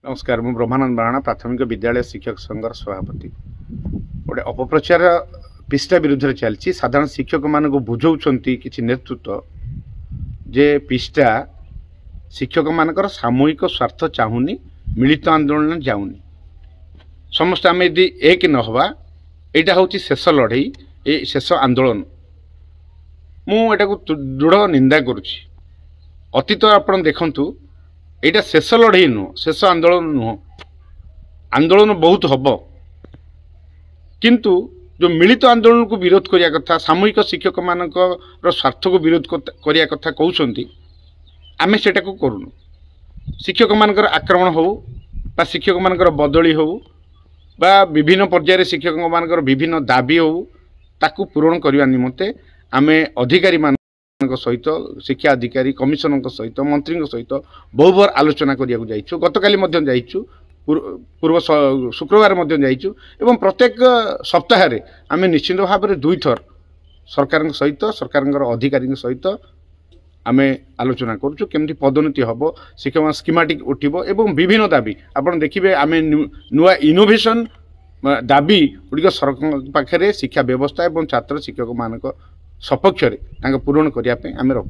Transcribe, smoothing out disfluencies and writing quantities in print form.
नमस्कार मु ब्रह्मानंद बाणा प्राथमिक विद्यालय शिक्षक संघर सभापति गोटे अपप्रचार पिष्टा विरुद्ध चलती साधारण शिक्षक मान बुझाऊँ कि नेतृत्व जे पिष्टा शिक्षक मानकर सामूहिक स्वार्थ चाहूनी मिलित आंदोलन जाऊनी समस्त आम यदि एक न हवा यहाँ हूँ शेष लड़ई ये शेष आंदोलन मुझा दृढ़ निंदा करुच्ची अतीत आपण देखु यहाँ शेष लड़ई नुह शेष आंदोलन नुह आंदोलन बहुत हम किंतु जो मिलित आंदोलन को विरोध करिया कथा सामूहिक शिक्षक मान स्वार्थ को विरोध करिया कथा कहते आमे सेटा को करूनु शिक्षक मानकर आक्रमण हो बा शिक्षक मानकर बदली हो बा विभिन्न पर्यायर शिक्षक मानकर विभिन्न दाबी हो ताकू पूरण करने निमंते आमे अधिकारी मान सहित शिक्षा अधिकारी कमिशनर सहित मंत्री सहित बहु बार आलोचना करिया जाइछु गतकाली मध्यम जाइछु पूर्व शुक्रवार मध्यम जाइछु एवं प्रत्येक सप्ताह रे आमे निश्चित भाव में दुई थर सरकार सहित सरकार अधिकारी सहित आमे आलोचना करूँ केमती पदोन्नति हम शिक्षक स्कीमेटिक उठिबो एवं विभिन्न दाबी आपण देखिबे आमे नुआ इनोवेशन दाबी गुड़िक सरकार पाखे शिक्षा व्यवस्था एवं छात्र शिक्षक मान सपक्ष पूरण करने आम रखु।